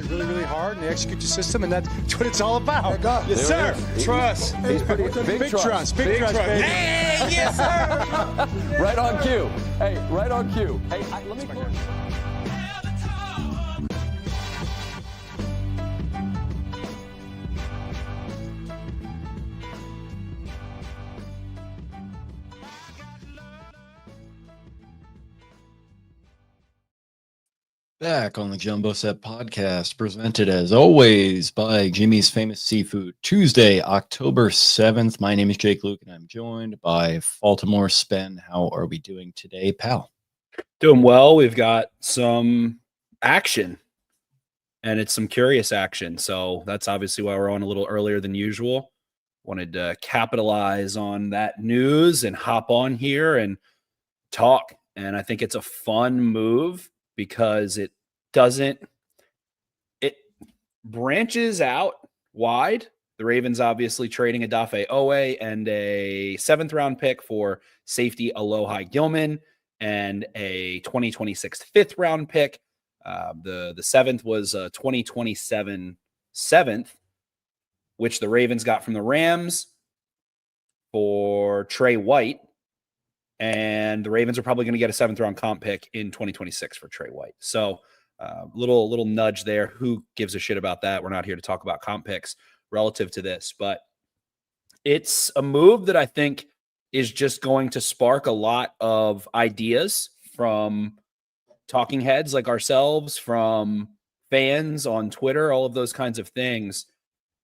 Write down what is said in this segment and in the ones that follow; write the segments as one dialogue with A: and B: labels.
A: really, really hard, and they execute the system, and that's what it's all about.
B: Yes, sir.
A: Trust.
B: He's pretty big trust.
A: Big trust, baby.
C: Hey, yes, sir.
B: Right on cue. Hey, right on cue. Hey, let me.
D: Back on the Jumbo Set podcast, presented as always by Jimmy's Famous Seafood. Tuesday, October 7th. My name is Jake Louque, and I'm joined by Baltimore Spen. How are we doing today, pal?
C: Doing well. We've got some action, and it's some curious action. So that's obviously why we're on a little earlier than usual. Wanted to capitalize on that news and hop on here and talk. And I think it's a fun move because it branches out wide. The Ravens obviously trading Odafe Oweh and a 7th round pick for safety Alohi Gilman and a 2026 5th round pick. The 7th was a 2027 7th, which the Ravens got from the Rams for Trey White. And the Ravens are probably going to get a 7th round comp pick in 2026 for Trey White. So little nudge there. Who gives a shit about that? We're not here to talk about comp picks relative to this, but it's a move that I think is just going to spark a lot of ideas from talking heads like ourselves, from fans on Twitter, all of those kinds of things.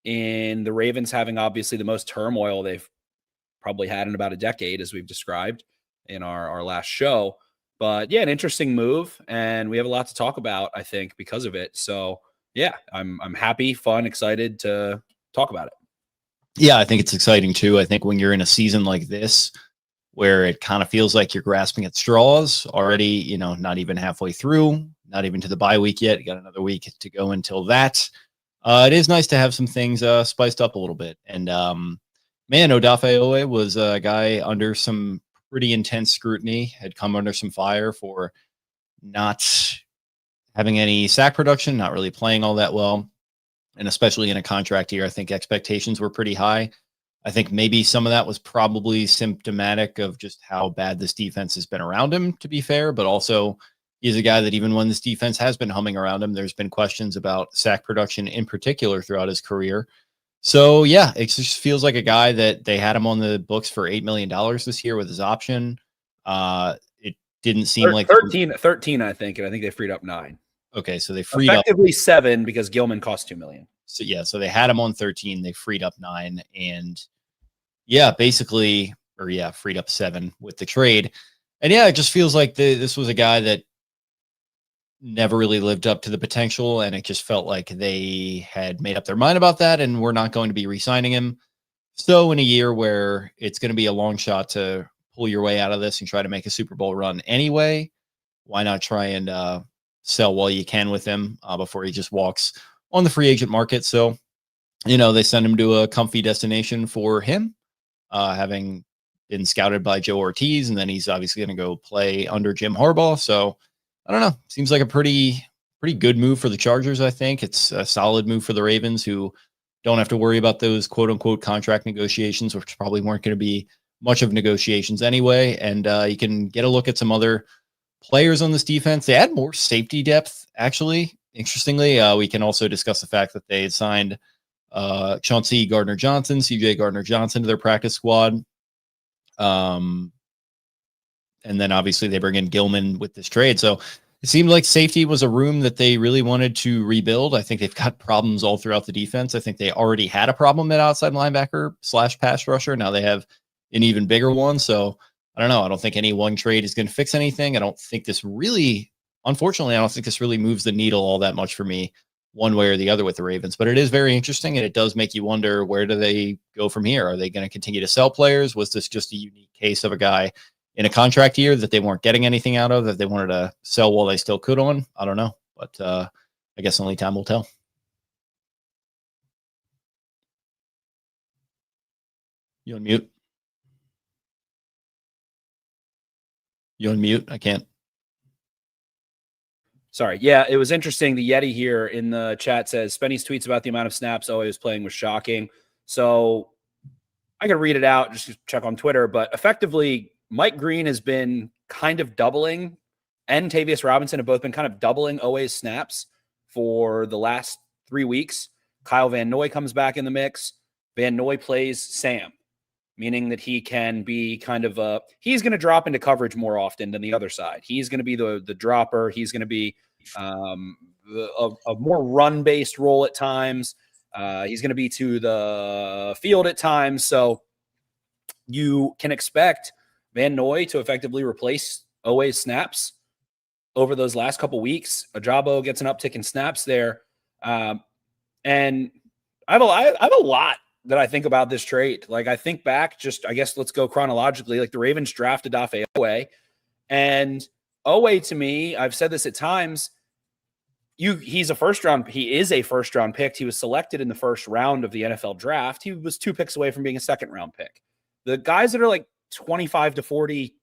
C: In the Ravens having obviously the most turmoil they've probably had in about a decade, as we've described in our last show. But yeah, an interesting move, and we have a lot to talk about, I think, because of it. So yeah, I'm happy, fun, excited to talk about it.
D: Yeah, I think it's exciting too. I think when you're in a season like this, where it kind of feels like you're grasping at straws already, not even halfway through, not even to the bye week yet. You got another week to go until that. It is nice to have some things spiced up a little bit. And man, Odafe Oweh was a guy under some pretty intense scrutiny, had come under some fire for not having any sack production, not really playing all that well. And especially in a contract year, I think expectations were pretty high. I think maybe some of that was probably symptomatic of just how bad this defense has been around him, to be fair, but also he's a guy that even when this defense has been humming around him, there's been questions about sack production in particular throughout his career. So yeah, it just feels like a guy that they had him on the books for $8 million this year with his option. It didn't seem like
C: 13, I think, and I think they freed up 9.
D: Okay, so they freed
C: effectively up 7 because Gilman cost $2 million.
D: So yeah, so they had him on 13, they freed up 9, and yeah, freed up 7 with the trade. And yeah, it just feels like this was a guy that never really lived up to the potential, and it just felt like they had made up their mind about that and we're not going to be re-signing him. So in a year where it's going to be a long shot to pull your way out of this and try to make a Super Bowl run anyway, why not try and sell while you can with him before he just walks on the free agent market? So, they send him to a comfy destination for him, having been scouted by Joe Ortiz, and then he's obviously going to go play under Jim Harbaugh. So I don't know. Seems like a pretty good move for the Chargers. I think it's a solid move for the Ravens, who don't have to worry about those quote unquote contract negotiations, which probably weren't going to be much of negotiations anyway. And you can get a look at some other players on this defense. They had more safety depth, actually. Interestingly, we can also discuss the fact that they had signed Chauncey Gardner-Johnson, CJ Gardner-Johnson to their practice squad. And then obviously they bring in Gilman with this trade. So it seemed like safety was a room that they really wanted to rebuild. I think they've got problems all throughout the defense. I think they already had a problem at outside linebacker / pass rusher. Now they have an even bigger one. So I don't know. I don't think any one trade is going to fix anything. Unfortunately, I don't think this really moves the needle all that much for me one way or the other with the Ravens, but it is very interesting. And it does make you wonder, where do they go from here? Are they going to continue to sell players? Was this just a unique case of a guy in a contract year that they weren't getting anything out of, that they wanted to sell while they still could on? I don't know, but I guess only time will tell. You on mute? You on mute? I can't.
C: Sorry. Yeah, it was interesting. The Yeti here in the chat says Spenny's tweets about the amount of snaps Oweh was playing was shocking. So I could read it out, just check on Twitter. But effectively, Mike Green has been kind of doubling, and Tavius Robinson have both been kind of doubling Oweh's snaps for the last 3 weeks. Kyle Van Noy comes back in the mix. Van Noy plays Sam, meaning that he can be kind of he's going to drop into coverage more often than the other side. He's going to be the dropper. He's going to be a more run-based role at times. He's going to be to the field at times. So you can expect Van Noy to effectively replace Oweh's snaps over those last couple weeks. Ajabo gets an uptick in snaps there. And I have a lot that I think about this trade. Like, I think back, I guess let's go chronologically. Like, the Ravens drafted Odafe Oweh, and Oweh, to me, I've said this at times, he is a first round pick. He was selected in the first round of the NFL draft. He was 2 picks away from being a second round pick. The guys that are like 25 to 40,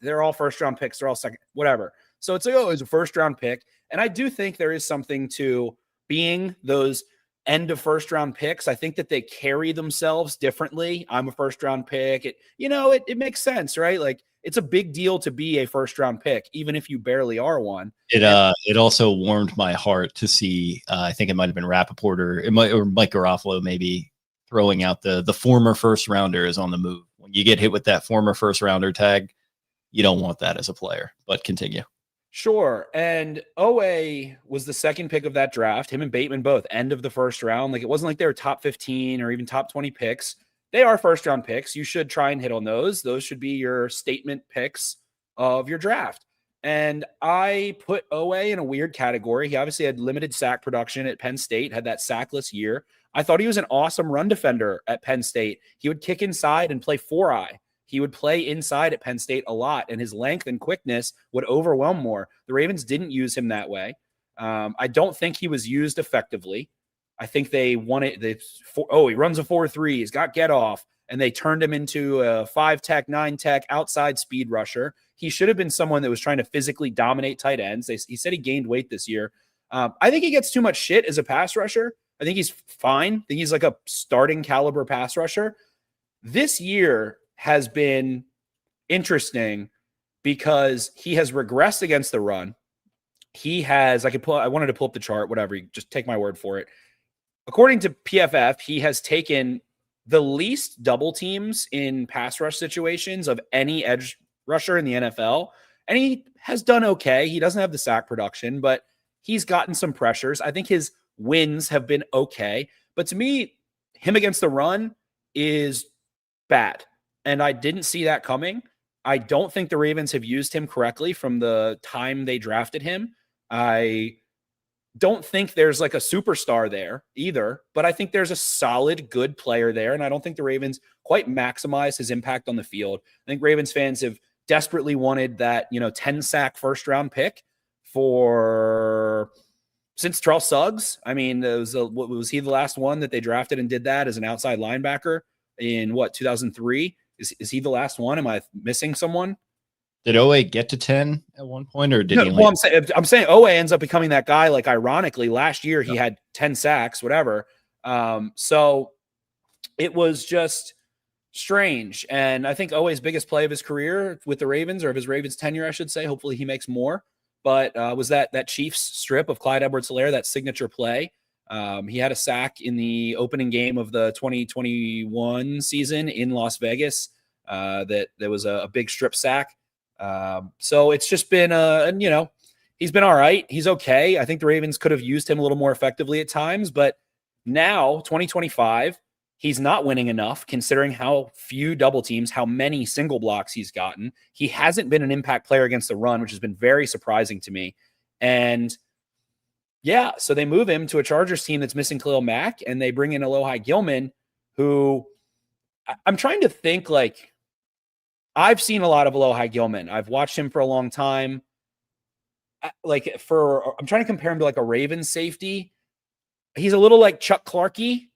C: they're all first round picks. They're all second, whatever. So it's like, oh, it's a first round pick. And I do think there is something to being those end of first round picks. I think that they carry themselves differently. I'm a first round pick. It makes sense, right? Like, it's a big deal to be a first round pick, even if you barely are one.
D: It also warmed my heart to see, I think it might've been Rappaport or Mike Garofalo, maybe throwing out the former first rounder is on the move. When you get hit with that former first rounder tag, you don't want that as a player, but continue.
C: Sure. And Oweh was the second pick of that draft. Him and Bateman both end of the first round. Like, it wasn't like they were top 15 or even top 20 picks. They are first round picks. You should try and hit on those. Those should be your statement picks of your draft. And I put Oweh in a weird category. He obviously had limited sack production at Penn State, had that sackless year. I thought he was an awesome run defender at Penn State. He would kick inside and play 4-eye. He would play inside at Penn State a lot, and his length and quickness would overwhelm more. The Ravens didn't use him that way. I don't think he was used effectively. I think they wanted he runs a 4.3. He's got get off, and they turned him into a 5-tech, 9-tech outside speed rusher. He should have been someone that was trying to physically dominate tight ends. He said he gained weight this year. I think he gets too much shit as a pass rusher. I think he's fine. I think he's like a starting caliber pass rusher. This year has been interesting because he has regressed against the run. I wanted to pull up the chart, whatever, you just take my word for it. According to PFF, he has taken the least double teams in pass rush situations of any edge rusher in the NFL. And he has done okay. He doesn't have the sack production, but he's gotten some pressures. I think his wins have been okay. But to me, him against the run is bad. And I didn't see that coming. I don't think the Ravens have used him correctly from the time they drafted him. I don't think there's like a superstar there either, but I think there's a solid, good player there. And I don't think the Ravens quite maximize his impact on the field. I think Ravens fans have desperately wanted that, 10-sack first-round pick since Charles Suggs. I mean, was he the last one that they drafted and did that as an outside linebacker in 2003? Is he the last one? Am I missing someone?
D: Did Oweh get to 10 at one point, or did he?
C: Well, I'm saying Oweh ends up becoming that guy. Like, ironically, last year he had 10 sacks, whatever. So it was just strange. And I think Oweh's biggest play of his career with the Ravens, or of his Ravens tenure, I should say, hopefully he makes more, but was that Chiefs strip of Clyde Edwards-Helaire, that signature play. He had a sack in the opening game of the 2021 season in Las Vegas. That was a big strip sack. So it's just been, he's been all right. He's okay. I think the Ravens could have used him a little more effectively at times, but now 2025, he's not winning enough considering how few double teams, how many single blocks he's gotten. He hasn't been an impact player against the run, which has been very surprising to me. And yeah, so they move him to a Chargers team that's missing Khalil Mack, and they bring in Alohi Gilman, who I'm trying to think, like, I've seen a lot of Alohi Gilman. I've watched him for a long time. I'm trying to compare him to like a Ravens safety. He's a little like Chuck Clark-y,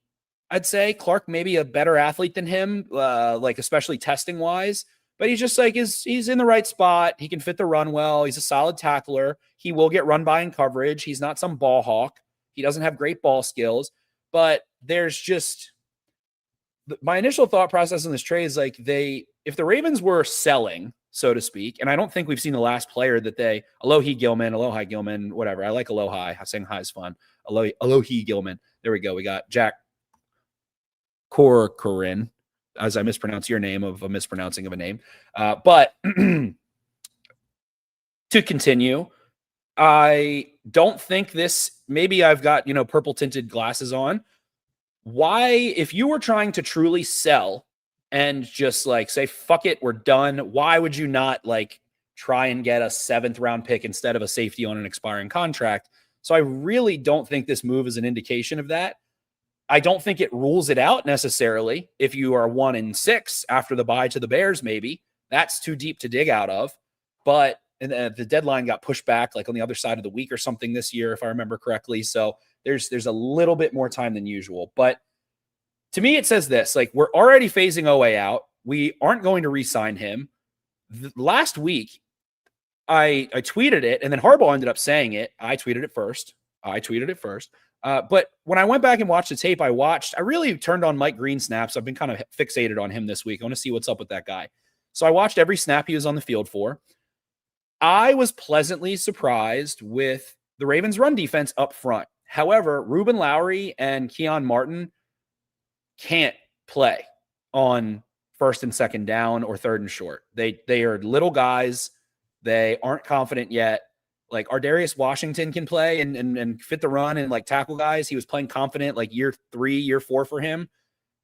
C: I'd say. Clark maybe a better athlete than him, like especially testing wise. but he's just like, he's in the right spot. He can fit the run well. He's a solid tackler. He will get run by in coverage. He's not some ball hawk. He doesn't have great ball skills, but there's just my initial thought process in this trade is like if the Ravens were selling, so to speak, and I don't think we've seen the last player that Alohi Gilman, whatever. I like Alohi. Saying hi is fun. Alohi Gilman. There we go. We got Jack Corcoran, as I mispronounce your name of a mispronouncing of a name. But to continue, I don't think maybe I've got, purple tinted glasses on. Why, if you were trying to truly sell and just like say, fuck it, we're done, why would you not like try and get a 7th round pick instead of a safety on an expiring contract? So I really don't think this move is an indication of that. I don't think it rules it out necessarily. If you are 1-6 after the bye to the Bears, maybe that's too deep to dig out of. But the deadline got pushed back like on the other side of the week or something this year, if I remember correctly. So there's a little bit more time than usual. But to me, it says this, like, we're already phasing Oweh out. We aren't going to re-sign him. Last week, I tweeted it, and then Harbaugh ended up saying it. I tweeted it first. But when I went back and watched the tape, I really turned on Mike Green snaps. I've been kind of fixated on him this week. I want to see what's up with that guy. So I watched every snap he was on the field for. I was pleasantly surprised with the Ravens' run defense up front. However, Ruben Lowry and Keon Martin can't play on 1st and 2nd down or 3rd and short. They are little guys. They aren't confident yet. Like Ardarius Washington can play and fit the run and like tackle guys. He was playing confident like year 3, year 4 for him.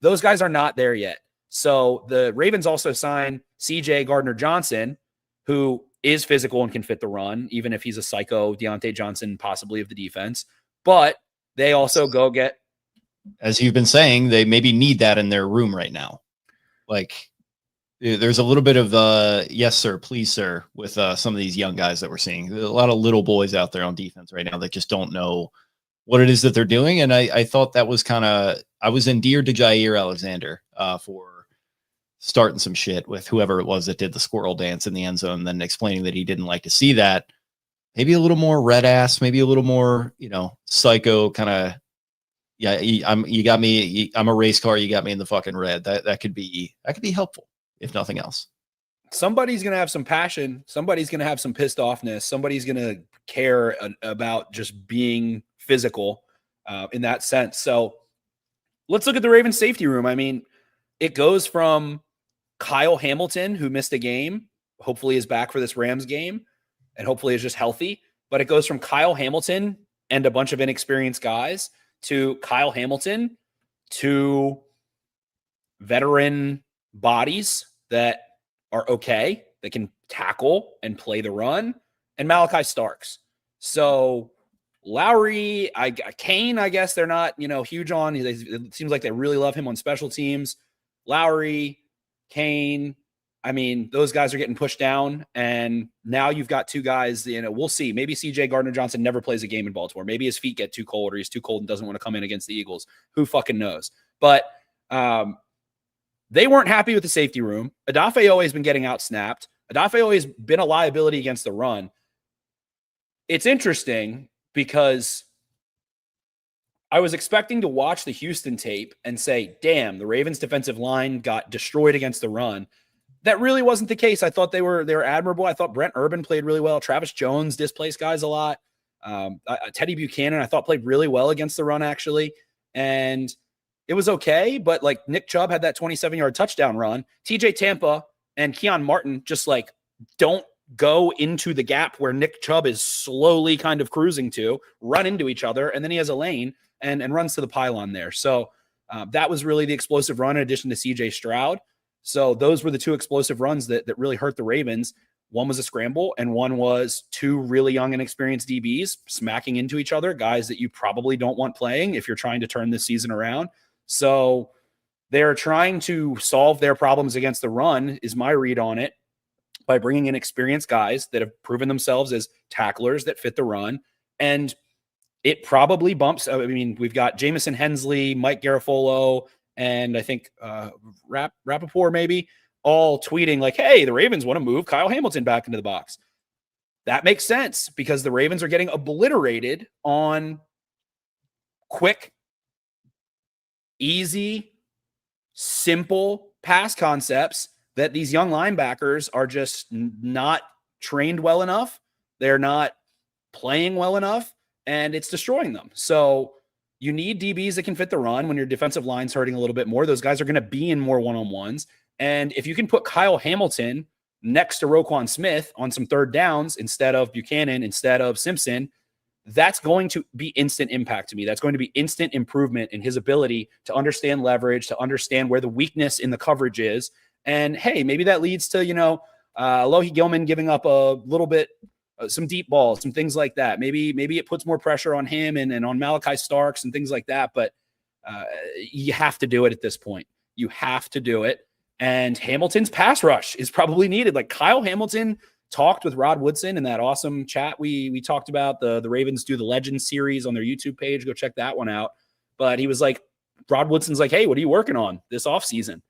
C: Those guys are not there yet. So the Ravens also signed CJ Gardner-Johnson, who is physical and can fit the run, even if he's a psycho Deontay Johnson, possibly of the defense. But they also go get,
D: as you've been saying, they maybe need that in their room right now. Like there's a little bit of yes, sir, please, sir, with some of these young guys that we're seeing. There's a lot of little boys out there on defense right now that just don't know what it is that they're doing. And I thought that was I was endeared to Jair Alexander for starting some shit with whoever it was that did the squirrel dance in the end zone, and then explaining that he didn't like to see that. Maybe a little more red ass, maybe a little more, psycho kind of, yeah, you got me. I'm a race car. You got me in the fucking red. That could be helpful, if nothing else.
C: Somebody's going to have some passion. Somebody's going to have some pissed offness. Somebody's going to care about just being physical in that sense. So let's look at the Ravens safety room. I mean, it goes from Kyle Hamilton, who missed a game, hopefully is back for this Rams game, and hopefully is just healthy. But it goes from Kyle Hamilton and a bunch of inexperienced guys to Kyle Hamilton to veteran bodies that are okay, that can tackle and play the run, and Malachi Starks. So Lowry, Kane, I guess they're not, huge on. It seems like they really love him on special teams. Lowry, Kane, I mean, those guys are getting pushed down, and now you've got 2 guys, we'll see. Maybe CJ Gardner-Johnson never plays a game in Baltimore. Maybe his feet get too cold, or he's too cold and doesn't want to come in against the Eagles. Who fucking knows? But they weren't happy with the safety room. Odafe Oweh has been getting out-snapped. Odafe Oweh has been a liability against the run. It's interesting because I was expecting to watch the Houston tape and say, damn, the Ravens defensive line got destroyed against the run. That really wasn't the case. I thought they were admirable. I thought Brent Urban played really well. Travis Jones displaced guys a lot. Teddy Buchanan, I thought, played really well against the run, actually. And it was okay, but like Nick Chubb had that 27-yard touchdown run. TJ Tampa and Keon Martin just like don't go into the gap where Nick Chubb is slowly kind of cruising to, run into each other, and then he has a lane and runs to the pylon there. So that was really the explosive run in addition to CJ Stroud. So those were the 2 explosive runs that really hurt the Ravens. One was a scramble, and one was 2 really young and experienced DBs smacking into each other, guys that you probably don't want playing if you're trying to turn this season around. So they're trying to solve their problems against the run, is my read on it, by bringing in experienced guys that have proven themselves as tacklers that fit the run. And it probably bumps. I mean, we've got Jamison Hensley, Mike Garafolo, and I think Rappaport maybe all tweeting like, hey, the Ravens want to move Kyle Hamilton back into the box. That makes sense because the Ravens are getting obliterated on quick, easy, simple pass concepts that these young linebackers are just not trained well enough. They're not playing well enough, and it's destroying them. So you need DBs that can fit the run when your defensive line's hurting a little bit more. Those guys are going to be in more one-on-ones. And if you can put Kyle Hamilton next to Roquan Smith on some third downs instead of Buchanan, instead of Simpson, that's going to be instant impact to me. That's going to be instant improvement in his ability to understand leverage, to understand where the weakness in the coverage is. And hey, maybe that leads to, Alohi Gilman giving up a little bit, some deep balls, some things like that. Maybe it puts more pressure on him and on Malachi Starks and things like that. But you have to do it at this point. You have to do it. And Hamilton's pass rush is probably needed. Like Kyle Hamilton talked with Rod Woodson in that awesome chat we talked about. The Ravens do the Legends series on their YouTube page. Go check that one out. But he was like, Rod Woodson's like, hey, what are you working on this offseason?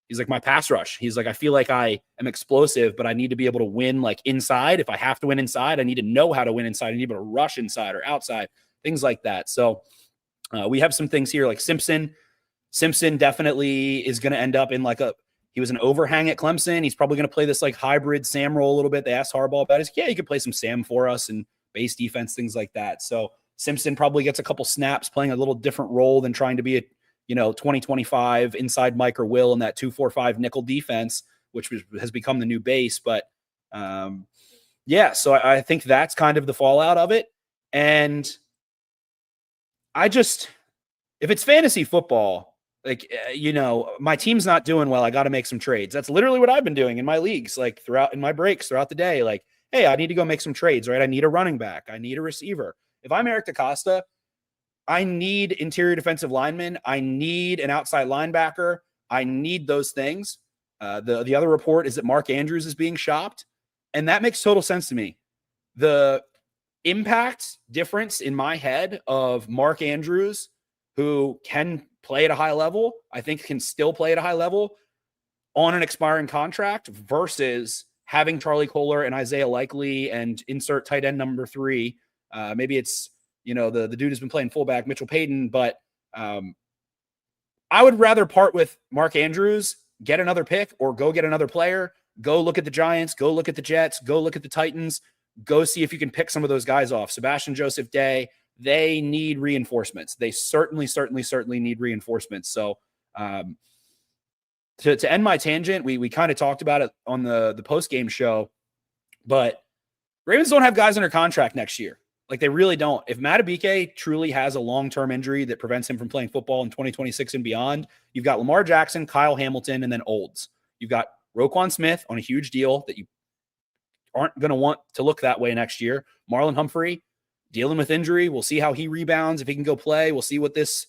C: He's like, my pass rush. He's like, I feel like I am explosive, but I need to be able to win like inside. If I have to win inside, I need to know how to win inside. I need to be able to rush inside or outside, things like that. So we have some things here like Simpson. Simpson definitely is going to end up in he was an overhang at Clemson. He's probably going to play this like hybrid Sam role a little bit. They asked Harbaugh about it. He's like, yeah, you could play some Sam for us and base defense, things like that. So Simpson probably gets a couple snaps playing a little different role than trying to be a 2025 inside Mike or Will in that 2-4-5 nickel defense, which has become the new base. But so I think that's kind of the fallout of it. And if it's fantasy football, my team's not doing well, I got to make some trades. That's literally what I've been doing in my leagues, like in my breaks throughout the day. Like, hey, I need to go make some trades, right? I need a running back. I need a receiver. If I'm Eric DeCosta, I need interior defensive linemen. I need an outside linebacker. I need those things. The other report is that Mark Andrews is being shopped, and that makes total sense to me. The impact difference in my head of Mark Andrews, who can play at a high level, I think can still play at a high level on an expiring contract versus having Charlie Kohler and Isaiah Likely and insert tight end number 3. Maybe it's, the dude who's been playing fullback, Mitchell Payton, but I would rather part with Mark Andrews, get another pick, or go get another player, go look at the Giants, go look at the Jets, go look at the Titans, go see if you can pick some of those guys off. Sebastian Joseph Day, they need reinforcements. They certainly need reinforcements. So to end my tangent, we kind of talked about it on the post-game show, but Ravens don't have guys under contract next year. Like they really don't. If Madubuike truly has a long-term injury that prevents him from playing football in 2026 and beyond, you've got Lamar Jackson, Kyle Hamilton, and then Olds. You've got Roquan Smith on a huge deal that you aren't going to want to look that way next year. Marlon Humphrey dealing with injury. We'll see how he rebounds. If he can go play, we'll see what this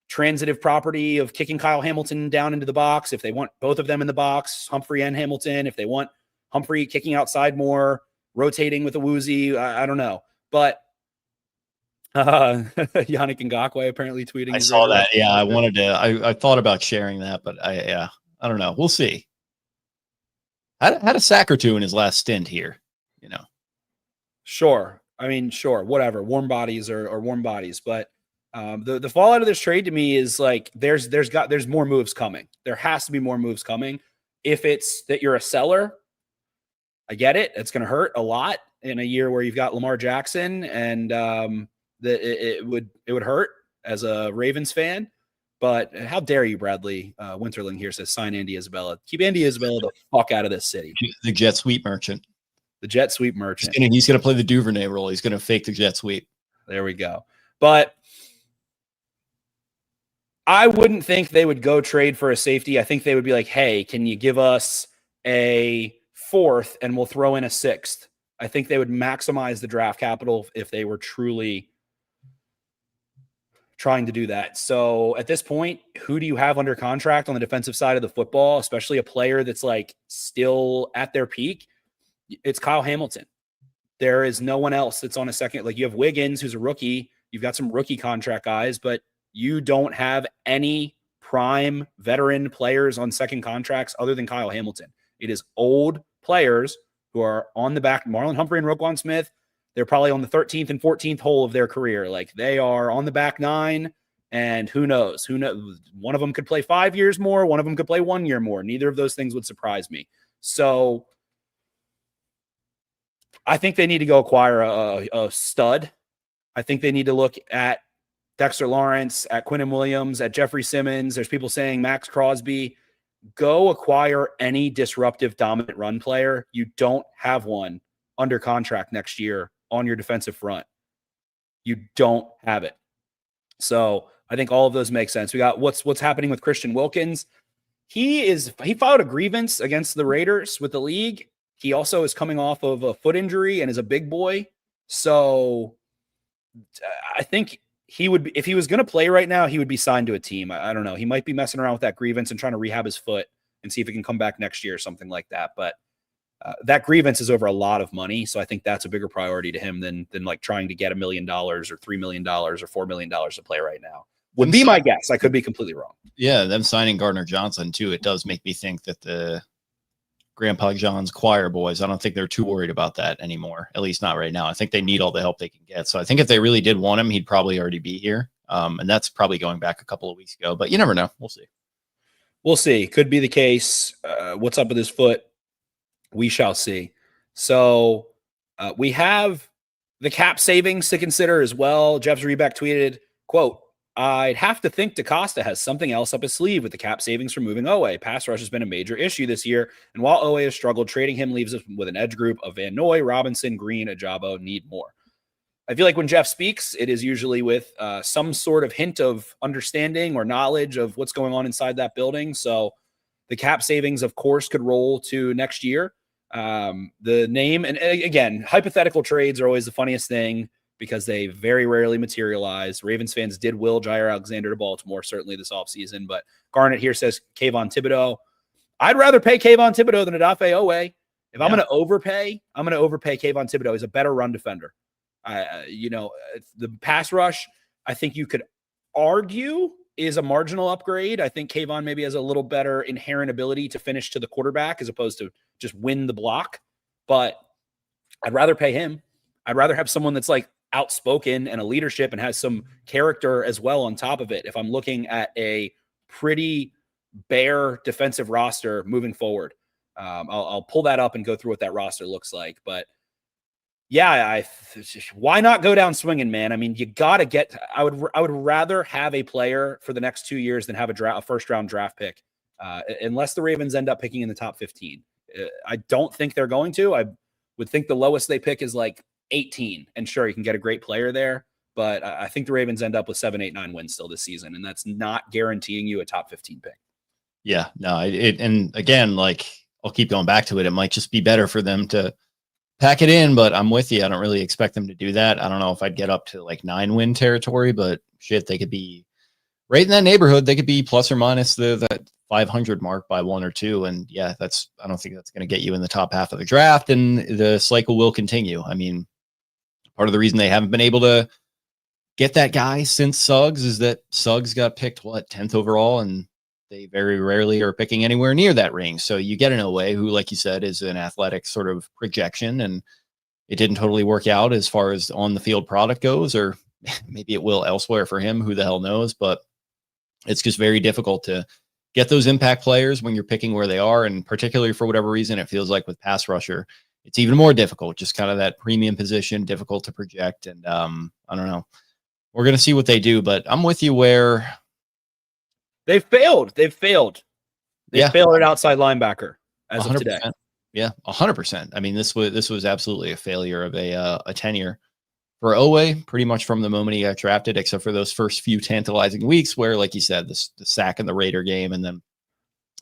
C: transitive property of kicking Kyle Hamilton down into the box, if they want both of them in the box, Humphrey and Hamilton, if they want Humphrey kicking outside more, rotating with a woozy, I don't know. But Yannick Ngakoue apparently tweeting.
D: I saw that. Yeah, I thought about sharing that, but I don't know. We'll see. Had a sack or two in his last stint here,
C: Sure. I mean, sure, whatever. Warm bodies are warm bodies, but the fallout of this trade to me is like there's more moves coming. There has to be more moves coming. If it's that you're a seller, I get it. It's going to hurt a lot in a year where you've got Lamar Jackson, and it would hurt as a Ravens fan. But how dare you, Bradley Winterling here says sign Andy Isabella. Keep Andy Isabella the fuck out of this city.
D: The jet sweep merchant.
C: The jet sweep merchant.
D: He's going to play the Duvernay role. He's going to fake the jet sweep.
C: There we go. But I wouldn't think they would go trade for a safety. I think they would be like, hey, can you give us a 4th and we'll throw in a 6th? I think they would maximize the draft capital if they were truly trying to do that. So at this point, who do you have under contract on the defensive side of the football, especially a player that's like still at their peak? It's Kyle Hamilton. There is no one else that's on a second. Like you have Wiggins, who's a rookie. You've got some rookie contract guys, but you don't have any prime veteran players on second contracts other than Kyle Hamilton. It is old players who are on the back. Marlon Humphrey and Roquan Smith, they're probably on the 13th and 14th hole of their career. Like, they are on the back nine, and who knows? Who knows? One of them could play 5 years more. One of them could play 1 year more. Neither of those things would surprise me. So I think they need to go acquire a stud. I think they need to look at Dexter Lawrence, at Quinnen Williams, at Jeffrey Simmons. There's people saying Max Crosby. Go acquire any disruptive, dominant run player. You don't have one under contract next year on your defensive front. You don't have it. So I think all of those make sense. We got what's happening with Christian Wilkins. He filed a grievance against the Raiders with the league. He also is coming off of a foot injury and is a big boy. So I think he would be, if he was going to play right now, he would be signed to a team. I don't know. He might be messing around with that grievance and trying to rehab his foot and see if he can come back next year or something like that. But that grievance is over a lot of money. So I think that's a bigger priority to him than like trying to get $1 million or $3 million or $4 million to play right now. Would be my guess. I could be completely wrong.
D: Yeah, them signing Gardner Johnson too. It does make me think that the Grandpa John's choir boys, I don't think they're too worried about that anymore. At least not right now. I think they need all the help they can get. So I think if they really did want him, he'd probably already be here. And that's probably going back a couple of weeks ago, but you never know. We'll see.
C: We'll see. Could be the case. What's up with his foot? We shall see. So we have the cap savings to consider as well. Jeff Zrebeck tweeted, quote, "I'd have to think DaCosta has something else up his sleeve with the cap savings for moving Oweh. Pass rush has been a major issue this year, and while Oweh has struggled, trading him leaves us with an edge group of Van Noy, Robinson, Green, Ajabo, need more." I feel like when Jeff speaks, it is usually with some sort of hint of understanding or knowledge of what's going on inside that building. So the cap savings, of course, could roll to next year. The name, and again, hypothetical trades are always the funniest thing because they very rarely materialize. Ravens fans did will Jair Alexander to Baltimore, certainly this offseason, but Garnett here says Kayvon Thibodeau. I'd rather pay Kayvon Thibodeau than Odafe Oweh. If I'm going to overpay, I'm going to overpay Kayvon Thibodeau. He's a better run defender. The pass rush, I think you could argue is a marginal upgrade. I think Kayvon maybe has a little better inherent ability to finish to the quarterback as opposed to just win the block, but I'd rather pay him. I'd rather have someone that's like outspoken and a leadership and has some character as well on top of it. If I'm looking at a pretty bare defensive roster moving forward, I'll pull that up and go through what that roster looks like. But yeah, why not go down swinging, man? I mean, you got to get. I would rather have a player for the next 2 years than have a first round draft pick, unless the Ravens end up picking in the top 15. I don't think they're going to. I would think the lowest they pick is like 18, and sure, you can get a great player there, but I think the Ravens end up with 7, 8, 9 wins still this season, and that's not guaranteeing you a top 15 pick.
D: Yeah, no, and again, like I'll keep going back to it. It might just be better for them to pack it in, but I'm with you. I don't really expect them to do that. I don't know if I'd get up to like 9-win territory, but shit, they could be right in that neighborhood. They could be plus or minus that 500 mark by 1 or 2. And yeah, I don't think that's going to get you in the top half of the draft, and the cycle will continue. I mean, part of the reason they haven't been able to get that guy since Suggs is that Suggs got picked 10th overall, and they very rarely are picking anywhere near that range. So you get an Oweh who, like you said, is an athletic sort of projection, and it didn't totally work out as far as on the field product goes, or maybe it will elsewhere for him. Who the hell knows? But it's just very difficult to get those impact players when you're picking where they are. And particularly for whatever reason, it feels like with pass rusher, it's even more difficult, just kind of that premium position, difficult to project. And I don't know. We're going to see what they do, but I'm with you where
C: they've failed. They failed at outside linebacker as
D: 100%.
C: Of today.
D: Yeah, 100%. I mean, this was absolutely a failure of a tenure for Oweh, pretty much from the moment he got drafted, except for those first few tantalizing weeks where, like you said, the sack in the Raider game and then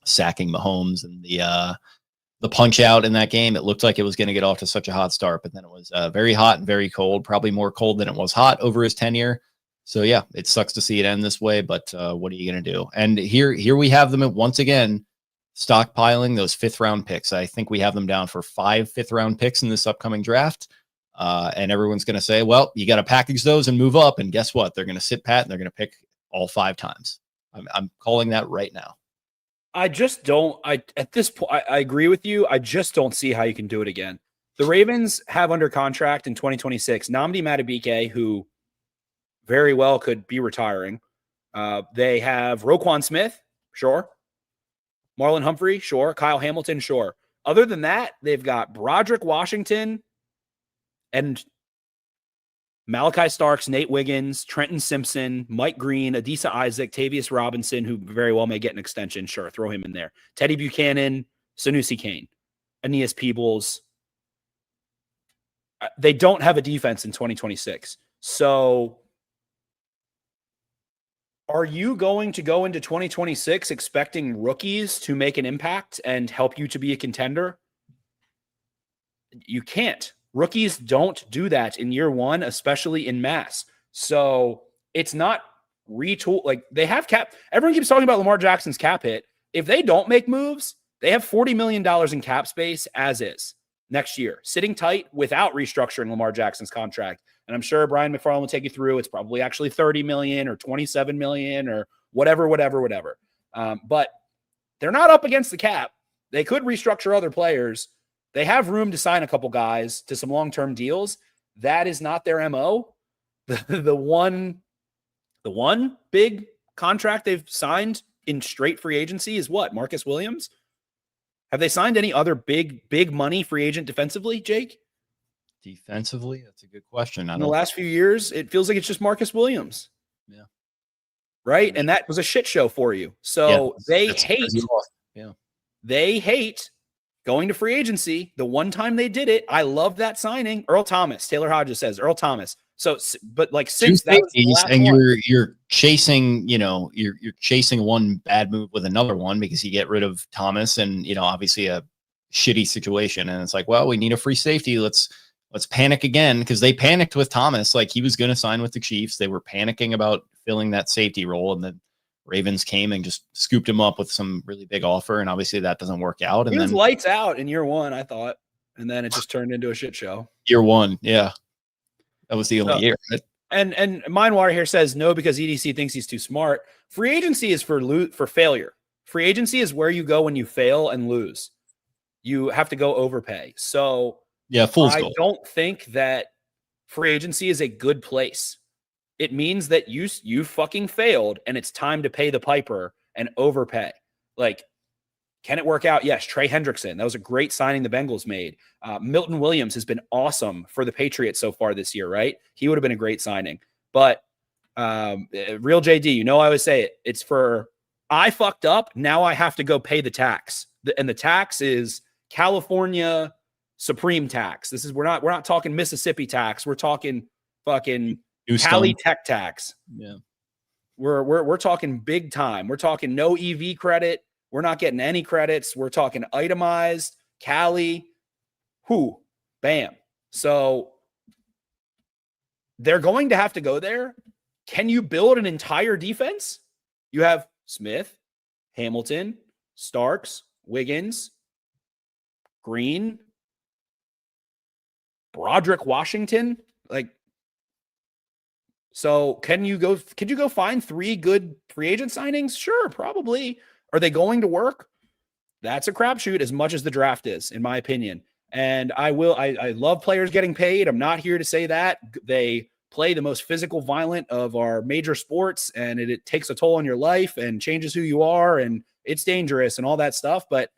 D: sacking Mahomes and the punch out in that game. It looked like it was going to get off to such a hot start, but then it was very hot and very cold, probably more cold than it was hot over his tenure. So yeah, it sucks to see it end this way, but what are you going to do? And here we have them once again, stockpiling those 5th round picks. I think we have them down for 5 5th round picks in this upcoming draft. And everyone's going to say, well, you got to package those and move up. And guess what? They're going to sit pat and they're going to pick all 5 times. I'm calling that right now.
C: I just don't. At this point, I agree with you. I just don't see how you can do it again. The Ravens have under contract in 2026 Nnamdi Madubuike, who very well could be retiring. They have Roquan Smith, sure. Marlon Humphrey, sure. Kyle Hamilton, sure. Other than that, they've got Broderick Washington and Malachi Starks, Nate Wiggins, Trenton Simpson, Mike Green, Adisa Isaac, Tavius Robinson, who very well may get an extension. Sure, throw him in there. Teddy Buchanan, Sanusi Kane, Aeneas Peebles. They don't have a defense in 2026. So are you going to go into 2026 expecting rookies to make an impact and help you to be a contender? You can't. Rookies don't do that in year one, especially in mass. So it's not retool. Like they have cap. Everyone keeps talking about Lamar Jackson's cap hit. If they don't make moves, they have $40 million in cap space as is next year, sitting tight without restructuring Lamar Jackson's contract. And I'm sure Brian McFarland will take you through. It's probably actually 30 million or 27 million or whatever. But they're not up against the cap. They could restructure other players. They have room to sign a couple guys to some long-term deals. That is not their MO. The one big contract they've signed in straight free agency is what? Marcus Williams? Have they signed any other big money free agent defensively, Jake?
D: Defensively, that's a good question.
C: In the last few years, it feels like it's just Marcus Williams.
D: Yeah.
C: Right? And that was a shit show for you. So they hate going to free agency. The one time they did it, I love that signing. Earl Thomas, Taylor Hodges says Earl Thomas. So, but like since that was the last
D: and
C: one,
D: you're chasing, you're chasing one bad move with another one because you get rid of Thomas and, obviously a shitty situation. And it's like, well, we need a free safety. Let's panic again. Cause they panicked with Thomas. Like he was going to sign with the Chiefs. They were panicking about filling that safety role. And then Ravens came and just scooped him up with some really big offer. And obviously that doesn't work out. And
C: he was
D: then
C: lights out in year one, I thought. And then it just turned into a shit show.
D: Year one. Yeah. That was the only year. Right?
C: And Mindwater here says no, because EDC thinks he's too smart. Free agency is for failure. Free agency is where you go when you fail and lose. You have to go overpay. So
D: yeah,
C: I don't think that free agency is a good place. It means that you fucking failed and it's time to pay the piper and overpay. Like, can it work out? Yes. Trey Hendrickson. That was a great signing the Bengals made. Milton Williams has been awesome for the Patriots so far this year, right? He would have been a great signing. But real JD, I always say it. It's for, I fucked up. Now I have to go pay the tax. And the tax is California Supreme tax. We're not talking Mississippi tax. We're talking fucking Cali Tech tax.
D: Yeah.
C: We're talking big time. We're talking no EV credit. We're not getting any credits. We're talking itemized, Cali, bam. So they're going to have to go there. Can you build an entire defense? You have Smith, Hamilton, Starks, Wiggins, Green, Broderick Washington. So could you go find 3 good free agent signings? Sure, probably. Are they going to work? That's a crapshoot as much as the draft is, in my opinion. And I love players getting paid. I'm not here to say that. They play the most physical, violent of our major sports, and it takes a toll on your life and changes who you are, and it's dangerous and all that stuff. But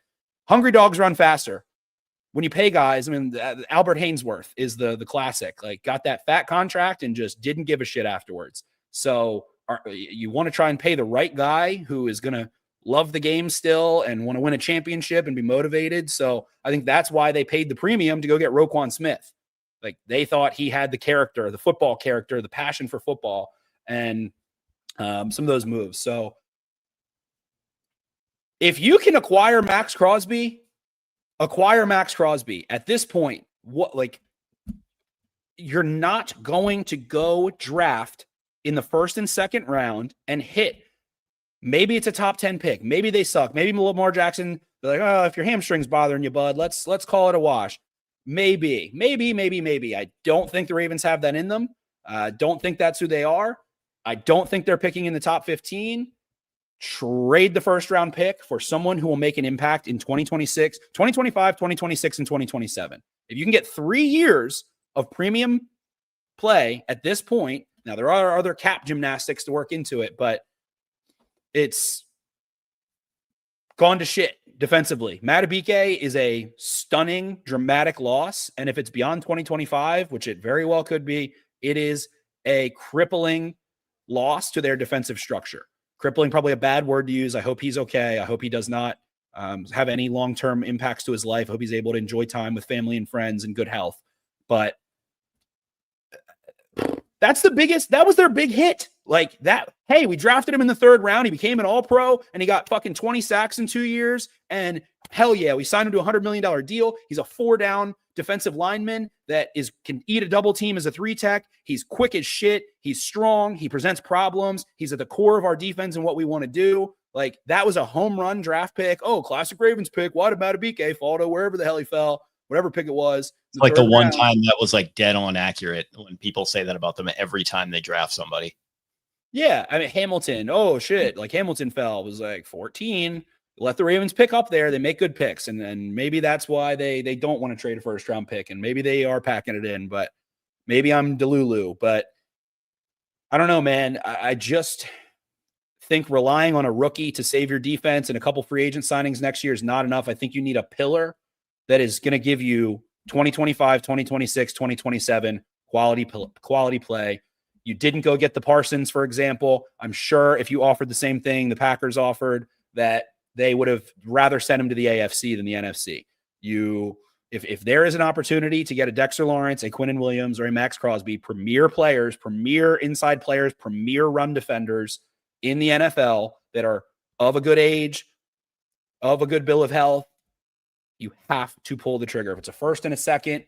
C: hungry dogs run faster. When you pay guys, Albert Hainsworth is the classic. Like, got that fat contract and just didn't give a shit afterwards. So you want to try and pay the right guy who is going to love the game still and want to win a championship and be motivated. So I think that's why they paid the premium to go get Roquan Smith. Like, they thought he had the character, the football character, the passion for football, and some of those moves. So if you can acquire Max Crosby at this point. You're not going to go draft in the first and second round and hit. Maybe it's a top 10 pick. Maybe they suck. Maybe Lamar Jackson, they're like, oh, if your hamstring's bothering you, bud, let's call it a wash. Maybe. I don't think the Ravens have that in them. Don't think that's who they are. I don't think they're picking in the top 15. trade the first round pick for someone who will make an impact in 2026, 2025, 2026, and 2027. If you can get 3 years of premium play at this point, now there are other cap gymnastics to work into it, but it's gone to shit defensively. Madubuike is a stunning, dramatic loss. And if it's beyond 2025, which it very well could be, it is a crippling loss to their defensive structure. Crippling, probably a bad word to use. I hope he's okay. I hope he does not have any long-term impacts to his life. I hope he's able to enjoy time with family and friends and good health. But that was their big hit. Like that, hey, we drafted him in the 3rd round. He became an all-pro and he got fucking 20 sacks in 2 years. And hell yeah, we signed him to a $100 million deal. He's a 4-down defensive lineman that can eat a double team as a 3-tech. He's quick as shit. He's strong. He presents problems. He's at the core of our defense and what we want to do. Like that was a home run draft pick. Oh, classic Ravens pick. Why did Madubuike fall to wherever the hell he fell? Whatever pick it was.
D: It's like the one time that was like dead on accurate when people say that about them every time they draft somebody.
C: Yeah. I mean, Hamilton. Oh shit. Like Hamilton fell, was like 14. Let the Ravens pick up there. They make good picks. And maybe that's why they don't want to trade a first round pick. And maybe they are packing it in, but maybe I'm Delulu, but I don't know, man. I just think relying on a rookie to save your defense and a couple free agent signings next year is not enough. I think you need a pillar that is going to give you 2025, 2026, 2027 quality play. You didn't go get the Parsons, for example. I'm sure if you offered the same thing the Packers offered, that they would have rather sent him to the AFC than the NFC. If there is an opportunity to get a Dexter Lawrence, a Quinnen Williams, or a Max Crosby, premier players, premier inside players, premier run defenders in the NFL that are of a good age, of a good bill of health, you have to pull the trigger. If it's a first and a second,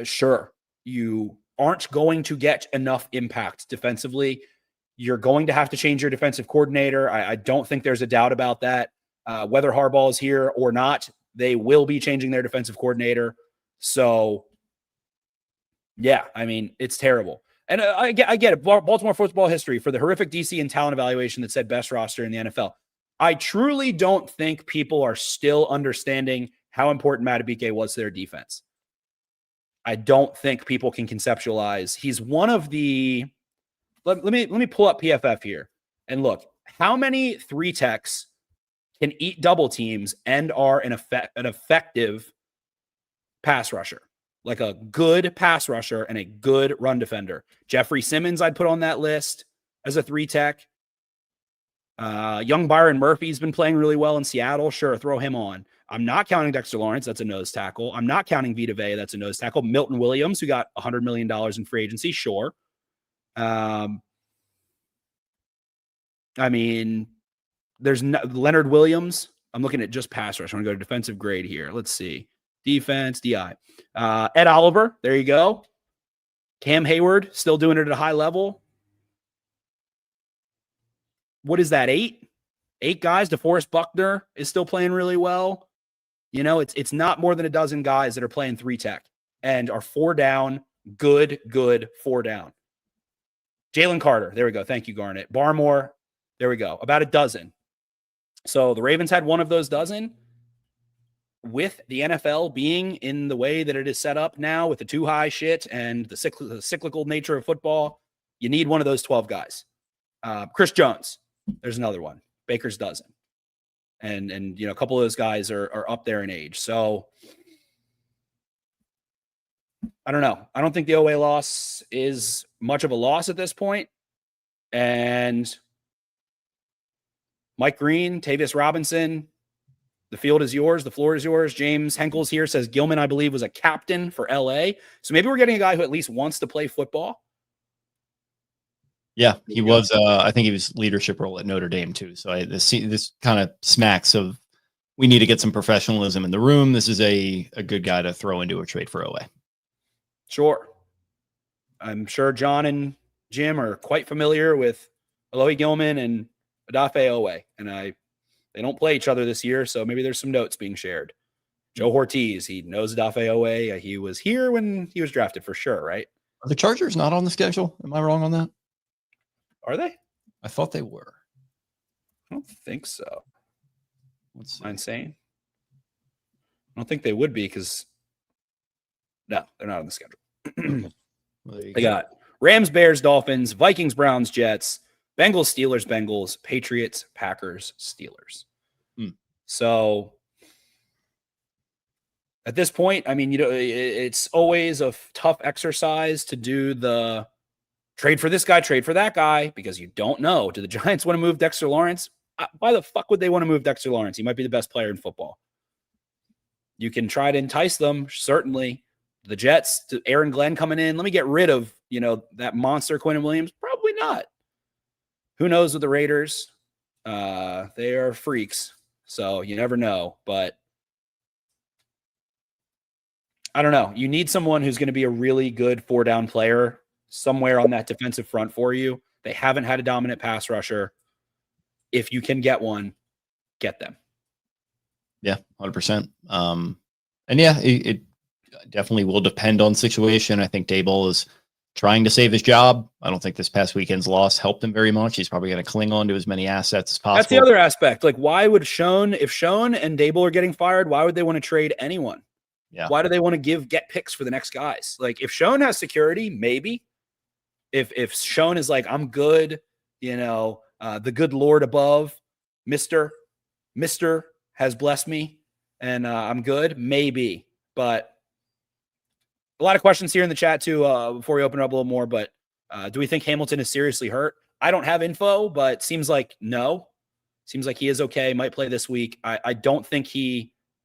C: sure. You aren't going to get enough impact defensively. You're going to have to change your defensive coordinator. I don't think there's a doubt about that. Whether Harbaugh is here or not, they will be changing their defensive coordinator. So, yeah, I mean, it's terrible. And I get it. Baltimore football history for the horrific DC and talent evaluation that said best roster in the NFL. I truly don't think people are still understanding how important Madubuike was to their defense. I don't think people can conceptualize. He's one of the. Let me pull up PFF here and look. How many 3-techs can eat double teams and are an effective pass rusher? Like a good pass rusher and a good run defender. Jeffrey Simmons, I'd put on that list as a 3-tech. Young Byron Murphy's been playing really well in Seattle. Sure, throw him on. I'm not counting Dexter Lawrence. That's a nose tackle. I'm not counting Vita Vea. That's a nose tackle. Milton Williams, who got $100 million in free agency. Sure. I mean, there's Leonard Williams. I'm looking at just pass rush. I'm going to go to defensive grade here. Let's see. Defense, DI. Ed Oliver. There you go. Cam Hayward, still doing it at a high level. What is that? 8 guys. DeForest Buckner is still playing really well. You know, it's not more than a dozen guys that are playing 3-tech and are 4 down, good 4 down. Jalen Carter. There we go. Thank you, Garnett. Barmore. There we go. About a dozen. So the Ravens had one of those dozen. With the NFL being in the way that it is set up now with the too high shit and the cyclical nature of football, you need one of those 12 guys. Chris Jones. There's another one. Baker's dozen. And you know, a couple of those guys are up there in age. So I don't know. I don't think the Oweh loss is much of a loss at this point. And Mike Green, Tavius Robinson, the field is yours. The floor is yours. James Henkel's here, says Gilman, I believe, was a captain for LA. So maybe we're getting a guy who at least wants to play football.
D: Yeah, he was. I think he was leadership role at Notre Dame too. So this kind of smacks of we need to get some professionalism in the room. This is a good guy to throw into a trade for Oweh.
C: Sure. I'm sure John and Jim are quite familiar with Alohi Gilman and Odafe Oweh, and they don't play each other this year, so maybe there's some notes being shared. Joe Ortiz, he knows Odafe Oweh. He was here when he was drafted for sure, right?
D: Are the Chargers not on the schedule? Am I wrong on that?
C: Are they?
D: I thought they were.
C: don't think so.
D: Let's see.
C: Am I insane? I don't think they would be because no, they're not on the schedule.
D: Well, there you
C: They
D: go.
C: got Rams, Bears, Dolphins, Vikings, Browns, Jets, Bengals, Steelers, Bengals, Patriots, Packers, Steelers. So at this point, I mean, it's always a tough exercise to do the trade for this guy, trade for that guy, because you don't know. Do the Giants want to move Dexter Lawrence? Why the fuck would they want to move Dexter Lawrence? He might be the best player in football. You can try to entice them, certainly. The Jets, Aaron Glenn coming in. Let me get rid of, that monster Quentin Williams. Probably not. Who knows with the Raiders? They are freaks, so you never know. But I don't know. You need someone who's going to be a really good 4-down player somewhere on that defensive front for you. They haven't had a dominant pass rusher. If you can get one, get them.
D: Yeah, 100%. And yeah, it definitely will depend on situation. I think Daboll is trying to save his job. I don't think this past weekend's loss helped him very much. He's probably going to cling on to as many assets as possible.
C: That's the other aspect. Like, why would if Schoen and Daboll are getting fired, why would they want to trade anyone?
D: Yeah.
C: Why do they want to get picks for the next guys? Like, if Schoen has security, maybe. If Schoen is like, I'm good, the good Lord above, Mr. has blessed me and I'm good, maybe. But a lot of questions here in the chat too, before we open it up a little more. But do we think Hamilton is seriously hurt? I don't have info, but seems like no. Seems like he is okay, might play this week. I don't think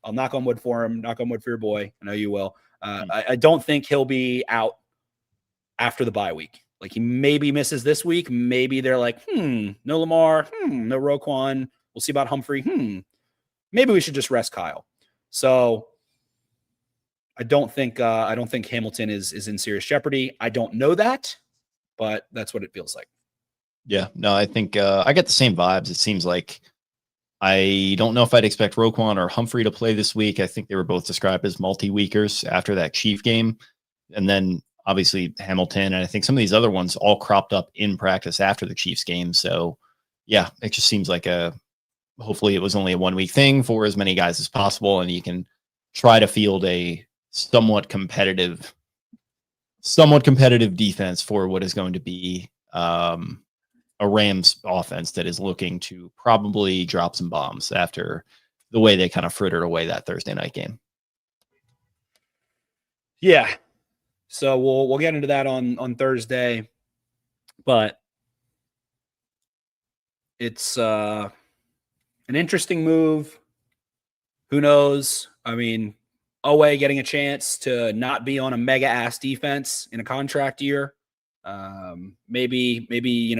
C: I'll knock on wood for him, knock on wood for your boy. I know you will. I don't think he'll be out after the bye week. Like, he maybe misses this week. Maybe they're like, no Lamar, no Roquan. We'll see about Humphrey. Maybe we should just rest Kyle. So I don't think Hamilton is in serious jeopardy. I don't know that, but that's what it feels like.
D: Yeah, no, I think I get the same vibes. It seems like I don't know if I'd expect Roquan or Humphrey to play this week. I think they were both described as multi-weekers after that Chief game. And then obviously Hamilton, and I think some of these other ones all cropped up in practice after the Chiefs game. So yeah, it just seems like hopefully it was only a 1-week thing for as many guys as possible. And you can try to field a somewhat competitive defense for what is going to be a Rams offense that is looking to probably drop some bombs after the way they kind of frittered away that Thursday night game.
C: Yeah. So we'll get into that on Thursday, but it's an interesting move. Who knows? I mean, Oweh getting a chance to not be on a mega ass defense in a contract year. Maybe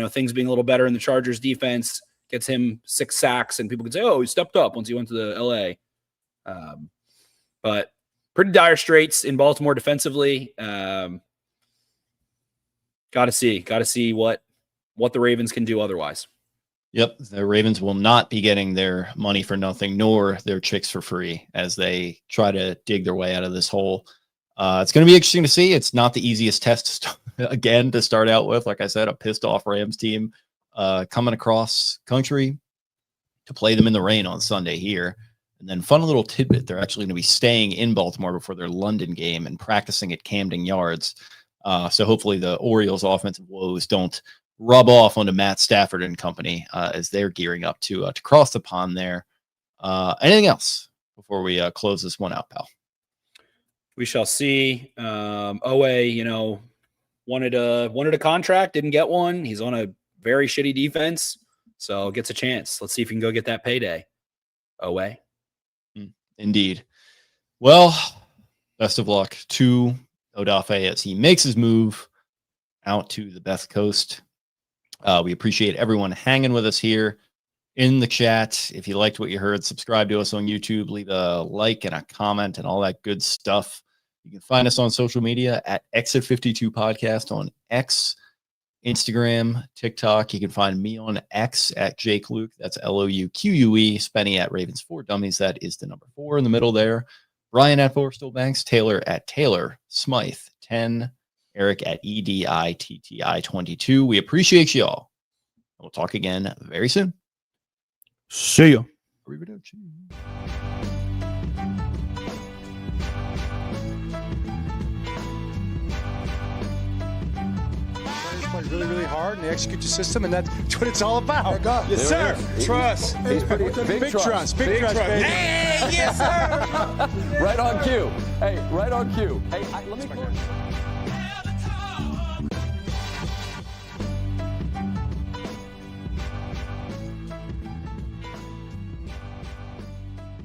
C: things being a little better in the Chargers defense gets him 6 sacks, and people can say, "Oh, he stepped up once he went to the LA." But pretty dire straits in Baltimore defensively. Got to see what the Ravens can do otherwise.
D: Yep, the Ravens will not be getting their money for nothing, nor their chicks for free as they try to dig their way out of this hole. It's going to be interesting to see. It's not the easiest test to start out with. Like I said, a pissed off Rams team coming across country to play them in the rain on Sunday here. And then fun little tidbit, they're actually going to be staying in Baltimore before their London game and practicing at Camden Yards. So hopefully the Orioles offensive woes don't rub off onto Matt Stafford and company as they're gearing up to cross the pond there. Anything else before we close this one out, pal?
C: We shall see. Oweh, wanted a contract, didn't get one. He's on a very shitty defense, so gets a chance. Let's see if he can go get that payday. Oweh.
D: Indeed. Well, best of luck to Odafe as he makes his move out to the Best Coast. We appreciate everyone hanging with us here in the chat. If you liked what you heard, subscribe to us on YouTube, leave a like and a comment and all that good stuff. You can find us on social media at Exit52 Podcast on X, Instagram, TikTok. You can find me on X at Jake Louque. That's Louque. Spenny at Ravens 4 Dummies. That is the number 4 in the middle there. Brian at Forrestal Banks. Taylor at Taylor Smythe 10. Eric at EDITTI 22. We appreciate you all. We'll talk again very soon.
C: See ya.
A: Play really, really hard and they execute the system, and that's what it's all about. Yes,
B: There
A: sir.
B: it is.
A: Trust.
B: He's pretty big trust.
A: Big trust, baby.
C: Hey, yes, sir.
B: Right on cue. Hey, right on cue. Hey, let me.